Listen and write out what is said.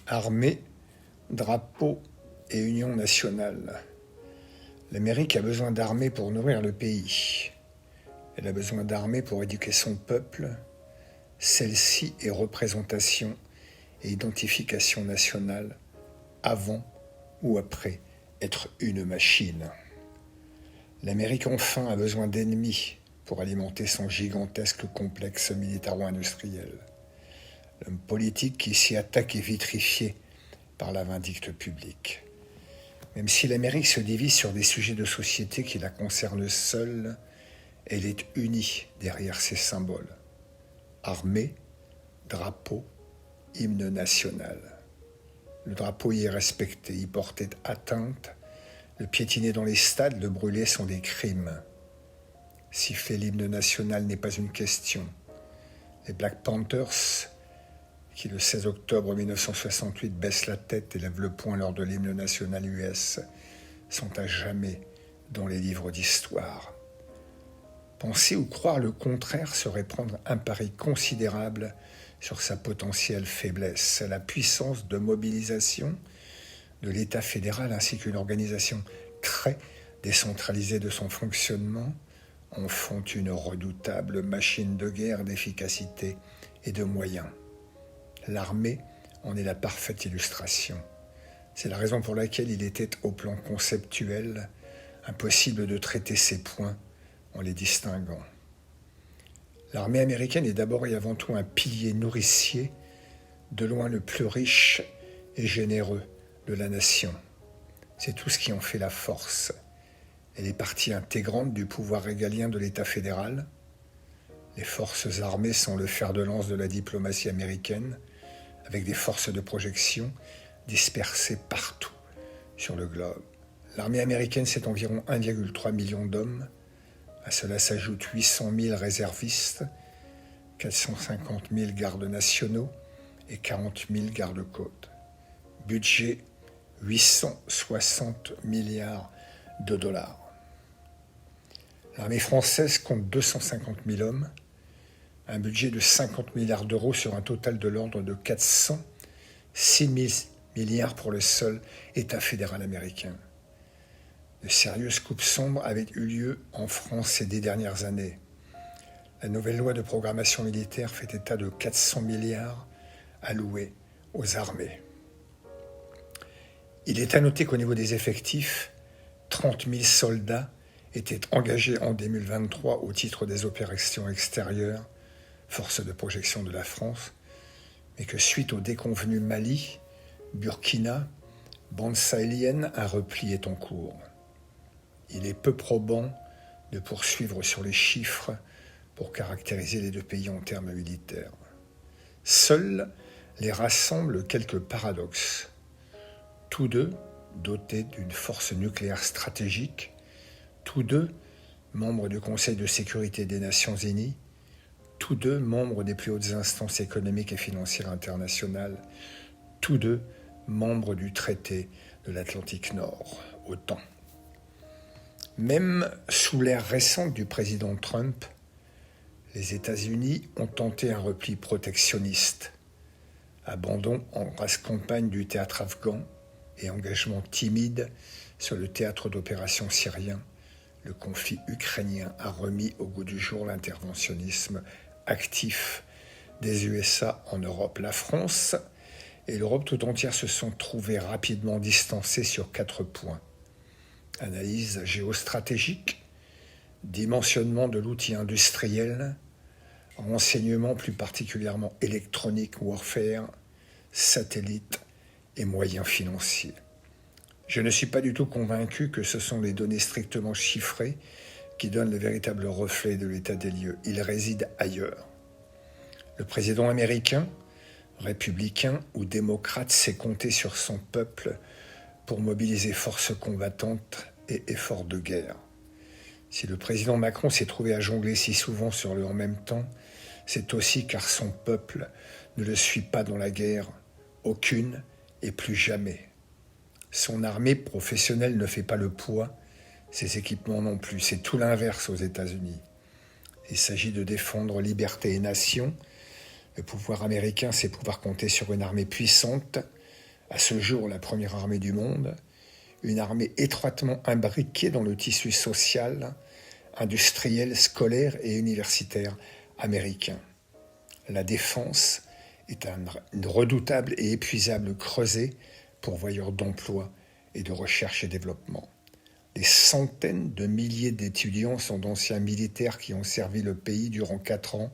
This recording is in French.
Armée, drapeau et union nationale. L'Amérique a besoin d'armées pour nourrir le pays. Elle a besoin d'armées pour éduquer son peuple. Celle-ci est représentation et identification nationale avant ou après être une machine. L'Amérique enfin a besoin d'ennemis pour alimenter son gigantesque complexe militaro-industriel. L'homme politique qui s'y attaque est vitrifié par la vindicte publique. Même si l'Amérique se divise sur des sujets de société qui la concernent seule, elle est unie derrière ses symboles. Armée, drapeau, hymne national. Le drapeau y est respecté, y porter atteinte, le piétiner dans les stades, le brûler sont des crimes. Siffler l'hymne national n'est pas une question. Les Black Panthers, qui le 16 octobre 1968 baissent la tête et lèvent le poing lors de l'hymne national US, sont à jamais dans les livres d'histoire. Penser ou croire le contraire serait prendre un pari considérable sur sa potentielle faiblesse. La puissance de mobilisation de l'État fédéral ainsi qu'une organisation très décentralisée de son fonctionnement en font une redoutable machine de guerre d'efficacité et de moyens. L'armée en est la parfaite illustration. C'est la raison pour laquelle il était, au plan conceptuel, impossible de traiter ces points en les distinguant. L'armée américaine est d'abord et avant tout un pilier nourricier, de loin le plus riche et généreux de la nation. C'est tout ce qui en fait la force. Elle est partie intégrante du pouvoir régalien de l'État fédéral. Les forces armées sont le fer de lance de la diplomatie américaine, avec des forces de projection dispersées partout sur le globe. L'armée américaine, c'est environ 1,3 million d'hommes. À cela s'ajoutent 800 000 réservistes, 450 000 gardes nationaux et 40 000 gardes-côtes. Budget 860 milliards de dollars. L'armée française compte 250 000 hommes, un budget de 50 milliards d'euros sur un total de l'ordre de 406 000 milliards pour le seul État fédéral américain. De sérieuses coupes sombres avaient eu lieu en France ces 10 dernières années. La nouvelle loi de programmation militaire fait état de 400 milliards alloués aux armées. Il est à noter qu'au niveau des effectifs, 30 000 soldats étaient engagés en 2023 au titre des opérations extérieures, force de projection de la France, mais que suite au déconvenu Mali, Burkina, bande sahélienne, un repli est en cours. Il est peu probant de poursuivre sur les chiffres pour caractériser les deux pays en termes militaires. Seuls les rassemblent quelques paradoxes. Tous deux dotés d'une force nucléaire stratégique, tous deux membres du Conseil de sécurité des Nations Unies, tous deux membres des plus hautes instances économiques et financières internationales, tous deux membres du traité de l'Atlantique Nord, OTAN. Même sous l'ère récente du président Trump, les États-Unis ont tenté un repli protectionniste, abandon en race campagne du théâtre afghan et engagement timide sur le théâtre d'opérations syrien. Le conflit ukrainien a remis au goût du jour l'interventionnisme actif des USA en Europe. La France et l'Europe tout entière se sont trouvées rapidement distancées sur 4 points. Analyse géostratégique, dimensionnement de l'outil industriel, renseignement plus particulièrement électronique, warfare, satellite et moyens financiers. Je ne suis pas du tout convaincu que ce sont les données strictement chiffrées qui donnent le véritable reflet de l'état des lieux. Il réside ailleurs. Le président américain, républicain ou démocrate, sait compter sur son peuple pour mobiliser forces combattantes et efforts de guerre. Si le président Macron s'est trouvé à jongler si souvent sur le « en même temps », c'est aussi car son peuple ne le suit pas dans la guerre, aucune et plus jamais. Son armée professionnelle ne fait pas le poids, ses équipements non plus. C'est tout l'inverse aux États-Unis. Il s'agit de défendre liberté et nation. Le pouvoir américain sait pouvoir compter sur une armée puissante, À ce jour, la première armée du monde, une armée étroitement imbriquée dans le tissu social, industriel, scolaire et universitaire américain. La défense est une redoutable et épuisable creuset pourvoyeur d'emplois et de recherche et développement. Des centaines de milliers d'étudiants sont d'anciens militaires qui ont servi le pays durant 4 ans